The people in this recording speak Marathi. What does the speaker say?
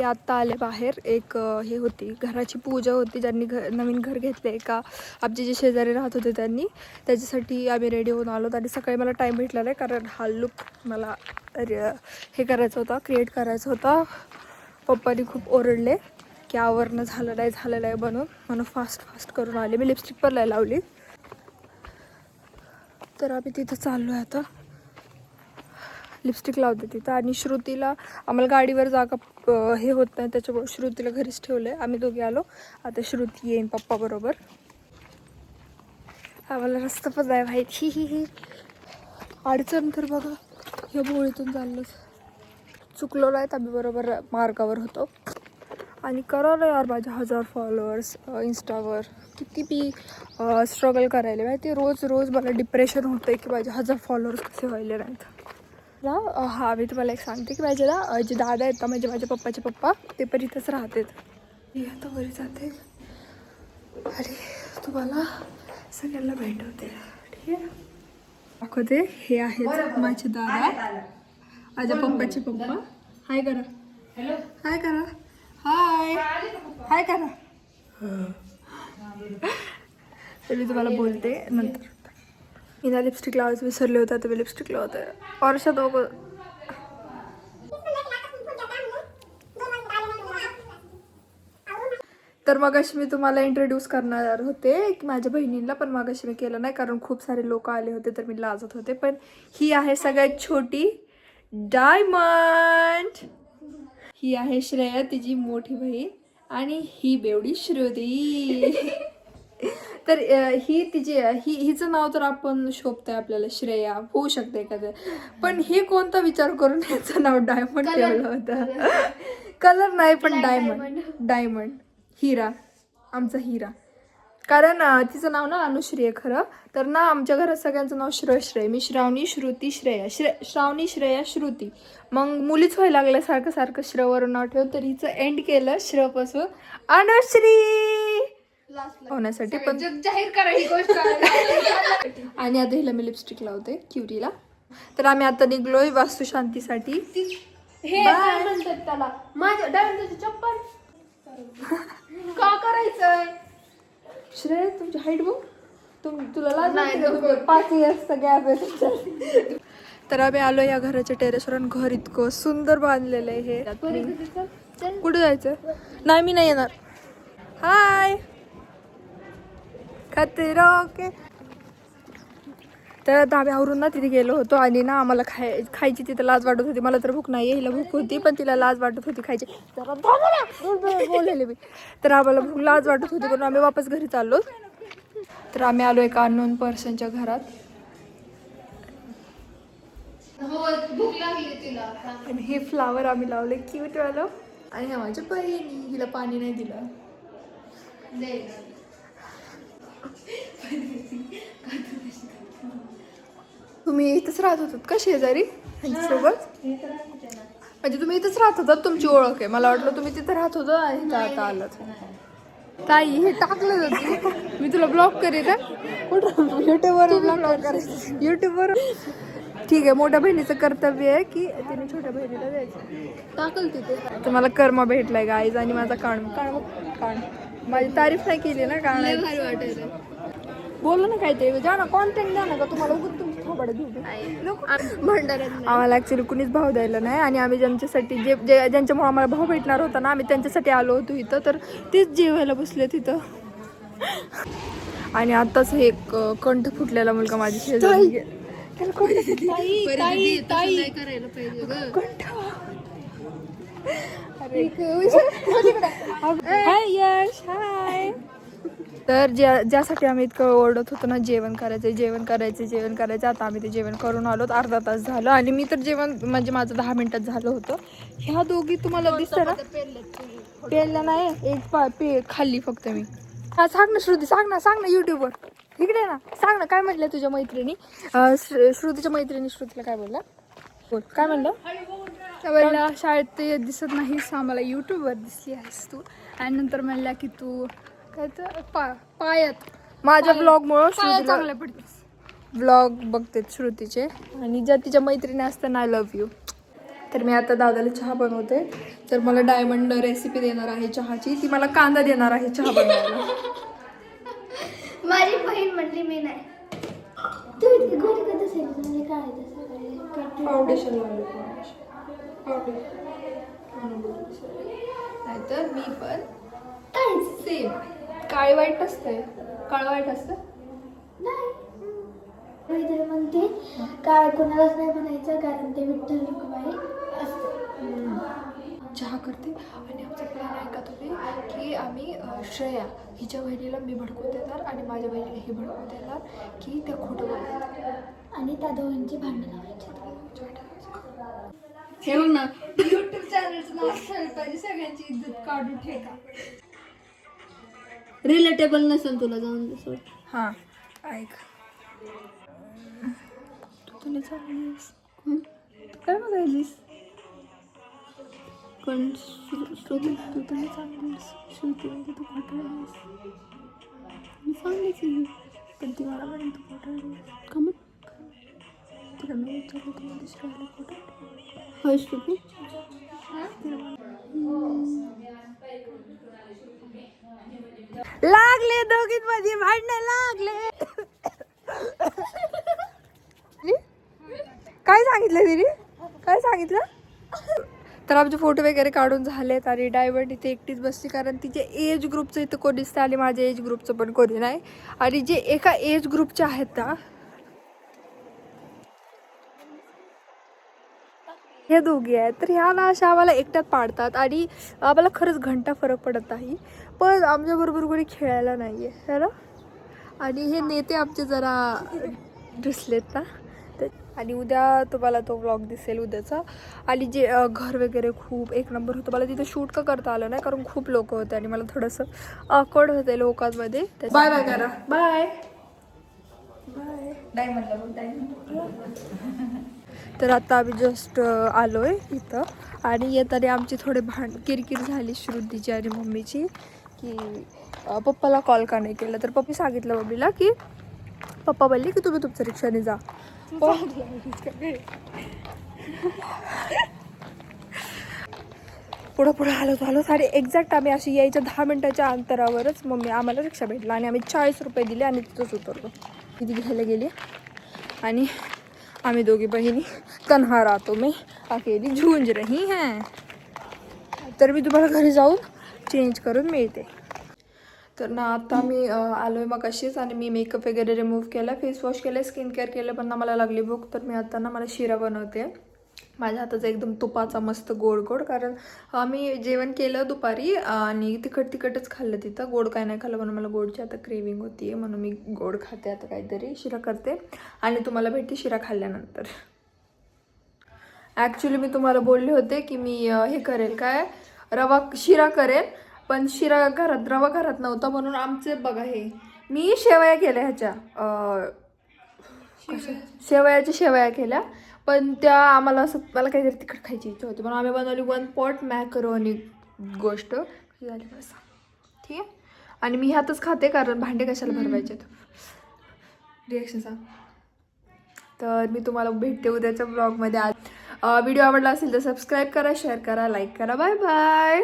आत्ता आले बाहेर. एक हे होती, घराची पूजा होती. ज्यांनी नवीन घर घेतले का आमचे जे शेजारी राहत होते त्यांनी, त्याच्यासाठी आम्ही रेडी होऊन आलो. आणि सकाळी मला टाईम भेटला नाही कारण हा लुक मला हे करायचा होता, क्रिएट करायचा होता. पप्पानी खूप ओरडले की आवरणं झालं नाही म्हणून फास्ट करून आले. मी लिपस्टिक पण नाही लावली. तर आम्ही तिथं चाललो आहे आता, लिपस्टिक लावते तिथं. आणि श्रुतीला आम्हाला गाडीवर जागा हे होत नाही, त्याच्यामुळे श्रुतीला घरीच ठेवलं आहे. आम्ही दोघे आलो. आता श्रुती येईन पप्पा बरोबर. आम्हाला रस्ता पण नाही माहिती. ही अडचण तर बघा, ह्या बोळीतून चाललो. चुकलो नाहीत आम्ही, बरोबर मार्गावर होतो. आणि करा ना यार, माझे 1000 फॉलोअर्स इंस्टावर. किती मी स्ट्रगल करायला माहिती. रोज मला डिप्रेशन होतं की माझे 1000 फॉलोअर्स कसे व्हायले नाहीत. हा मी तुम्हाला एक सांगते की माझे ना जे दादा आहेत ना, म्हणजे माझ्या पप्पाचे पप्पा, ते पण इथंच राहतात. मी आता वरी जाते आणि तुम्हाला सगळ्यांना भेटवते. ठीक आहे, दाखवते. हे आहेत माझे दादा, माझ्या पप्पाचे पप्पा. हाय करा, हाय करा, हाय करा. तर मी तुम्हाला बोलते नंतर. मी ना लिपस्टिक लावायचं विसरले होते, तर मी लिपस्टिक लावते. वर्षा दोघं तर मगाशी मी तुम्हाला इंट्रोड्यूस करणार होते की माझ्या बहिणींना, पण मगाशी मी केलं नाही कारण खूप सारे लोक आले होते तर मी लाजत होते. पण ही आहे सगळ्यात छोटी डायमंड. ही आहे श्रेया, तिची मोठी बहीण. आणि ही बेवडी श्रुती. तर ही तिची हिचं नाव तर आपण शोभतंय आपल्याला, श्रेया होऊ शकते एखादं. पण हे कोणता विचार करून याचं नाव डायमंड ठेवलं होतं. कलर नाही पण डायमंड हिरा, आमचा हिरा. कारण तिचं नाव ना अनुश्री आहे खरं तर ना. आमच्या घरात सगळ्यांचं नाव श्रेय. मी श्रावणी, श्रुती, श्रेया. श्रावणी, श्रेया, श्रुती. मग मुलीच व्हायला लागल्या सारखं श्रवरून नाव ठेवून, तर हिचं एंड केलं श्रपासून अनुश्री होण्यासाठी. पण जाहीर करा ही गोष्ट. आणि आता हिला मी लिपस्टिक लावते क्युटीला. तर आम्ही आता निघलोय वास्तुशांतीसाठी. हे म्हणतात त्याला माझ्या डायमंडची चप्पल का करायचंय. श्रेय तुमची हाईट बघ, तुला लाज नाही. 5 इयर्सचा गॅप आहे. तर आम्ही आलो या घराच्या टेरेसवर. घर इतकं सुंदर बांधलेलं आहे. हे कुठे जायचं नाही, मी नाही येणार. हाय ओके. तर आता आम्ही आवरून ना तिथे गेलो होतो. आणि ना आम्हाला खायची तिथं लाज वाटत होती. मला तर भूक नाही, हिला भूक होती पण तिला लाज वाटत होती खायची. बोललेले मी. तर आम्हाला लाज वाटत होती म्हणून आम्ही वापस घरी चाललो. तर आम्ही आलो एका अननोन पर्सनच्या घरात. आणि हे फ्लावर आम्ही लावले क्यूट वालं. आणि ह्या माझ्या बहिणी, हिला पाणी नाही दिलं. तुम्ही इथंच राहत होतात का शेजारी सोबत? म्हणजे तुम्ही इथंच राहत होतात, तुमची ओळख आहे. मला वाटलं तुम्ही तिथं राहत होता आणि आता आलात. ताई हे टाकलं जातं, मी तुला ब्लॉक करेन का कुठं? युट्यूबवर ब्लॉक करायचं युट्यूबवर. ठीक आहे, मोठ्या बहिणीचं कर्तव्य आहे की तिने छोट्या बहिणीला द्यायचं. टाकल तिथे. तर मला कर्मा भेटलाय गाईज. आणि माझा कान माझी तारीफ नाही केली ना, कान भारी वाटायचं. बोललो ना काहीतरी, जा ना कॉन्टेंट द्या ना का तुम्हाला उगत तुमची थोबाडं घेऊ. आम्हाला ऍक्च्युली कुणीच भाव द्यायला नाही. आणि आम्ही ज्यांच्यासाठी ज्यांच्यामुळे आम्हाला भाव भेटणार होता ना, आम्ही त्यांच्यासाठी आलो होतो इथं. तर तेच जेवायला बसले तिथं. आणि आताच हे कंठ फुटलेला मुलगा माझी शेजारी हाय यश, हाय. तर ज्यासाठी आम्ही इतकं ओरडत होतो ना, जेवण करायचं. आता आम्ही ते जेवण करून आलो. अर्धा तास झालं. आणि मी तर जेवण म्हणजे माझं 10 मिनिटात झालं होतं. ह्या दोघी तुम्हाला दिसतं ना, पेरल्या नाही, एक खाल्ली फक्त मी. हा सांग ना श्रुती, सांग ना युट्यूबवर. इकडे ना, सांग ना काय म्हटलं तुझ्या मैत्रिणी, श्रुतीच्या मैत्रिणी. श्रुतीला काय बोलला, बोल काय म्हणलं? म्हणला शाळेत ते दिसत नाहीस, आम्हाला युट्यूबवर दिसली आहेस तू. आणि नंतर म्हणला की तू काय तर पायात माझ्या ब्लॉगमुळं चांगल्या पडतेस. ब्लॉग बघते श्रुतीचे. आणि ज्या तिच्या मैत्रिणी असतात ना, आय लव्ह यू. तर मी आता दादाला चहा बनवते. तर मला डायमंड रेसिपी देणार आहे चहाची. ती मला कांदा देणार आहे चहा बनवायला. माझी बहीण म्हणली मी नाही. तू इतकी गोरी का दिसेल? म्हणजे काय तसं फाउंडेशन लावलं नाहीतर मी पण काय सेम काळी वाईट असते. काळं वाईट असतं. नाही. मी तर म्हणते काय कोणालाच नाही म्हणायचं कारण ते विठ्ठल रखुमाई असतं. चहा करते आणि आमचा प्लॅन आहे का तुम्ही की आम्ही श्रेया हिच्या बहिणीला मी भडकवून देणार आणि माझ्या बहिणीला ही भडकवून देणार की त्या खोटं बोलतात आणि त्या दोघांची भांडणं लावायची. ठेव ना युट्यूब चॅनलचं नाव ठेवलं पाहिजे सगळ्यांची इज्जत काढून ठेका. रिलेटेबल नसेल तुला जाऊन दे सोड. हां ऐक तू तुला चाललीस काय बघायलीस पण श्रुती तू तुला चाललीस श्रुती म्हणजे तू खोटाळलीस मी सांगायची पण ती मला म्हणून तू खोटाळलीस का मग तिला मी विचारलं तू मला श्रेयाला खोटाळली होय श्रुती. लागले दोघींमध्ये भांडणं लागले. काय सांगितलं तिने काय सांगितलं. तर आमचे फोटो वगैरे काढून झालेत आणि डायमंड इथे एकटीच बसली कारण तिचे एज ग्रुपचं इथं कोणीच नाही आणि माझ्या एज ग्रुपचं पण कोणी नाही. आणि जे एका एज ग्रुपचे आहेत ना हे दोघी आहेत तर ह्या ना अशा आम्हाला एकट्यात पाडतात आणि आम्हाला खरंच घंटा फरक पडत नाही. पण आमच्याबरोबर कोणी खेळायला नाही आहे है ना. आणि हे नेते आमचे जरा दिसलेत ना तर आणि उद्या तुम्हाला तो व्लॉग दिसेल उद्याचा. आणि जे घर वगैरे खूप एक नंबर होतं. मला तिथे शूट का करता आलं नाही कारण खूप लोक होते आणि मला थोडंसं ऑकवर्ड होते लोकांमध्ये. बाय बाय करा बाय बाय तर आता आम्ही जस्ट आलो आहे इथं आणि येताना आमची थोडे किरकिर झाली श्रुतीची आणि मम्मीची की पप्पाला कॉल का नाही केला. तर पप्पी सांगितलं मम्मीला की पप्पा बोलले की तुम्ही तुमच्या रिक्षाने जा. पुढं पुढं आलो आणि एक्झॅक्ट आम्ही अशी यायच्या 10 मिनिटाच्या अंतरावरच मम्मी आम्हाला रिक्षा भेटला आणि आम्ही 40 रुपये दिले आणि तिथंच उतरलो. किती घ्यायला गेली आणि आम्ही दोघी बहिणी तन्हा राहतो मी अकेली झुंज रही हैं. तर मी तुम्हाला घरी जाऊन चेंज करून मिळते. तर ना आता मी आलो आहे मग अशीच आणि मी मेकअप वगैरे रिमूव्ह केला फेस वॉश केलं स्किन केअर केलं पण ना मला लागली भूक. तर मी आता ना मला शिरा बनवते. माझ्या हाताचा एकदम तुपाचा मस्त गोड गोड कारण आम्ही जेवण केलं दुपारी आणि तिखटच खाल्लं तिथं. गोड काय नाही खाल्लं म्हणून मला गोडची आता क्रेविंग होती आहे म्हणून मी गोड खाते आता काहीतरी शिरा करते आणि तुम्हाला भेटते शिरा खाल्ल्यानंतर. ॲक्च्युली मी तुम्हाला बोलले होते की मी हे करेल काय शिरा करेल पण शिरा रवा घरात नव्हता म्हणून आमचे बघा हे मी शेवया केल्या ह्याच्या शेवया केल्या पण त्या आम्हाला असं मला काहीतरी तिखट खायची इच्छा होती म्हणून आम्ही बनवली 1 पॉट मॅकरोनी गोष्ट कशी झाली मला सांग ठीक आहे. आणि मी ह्यातच खाते कारण भांडे कशाला भरवायचे रिॲक्शन सांग. तर मी तुम्हाला भेटते उद्याच्या ब्लॉगमध्ये. व्हिडिओ आवडला असेल तर सबस्क्राईब करा शेअर करा लाईक करा बाय बाय.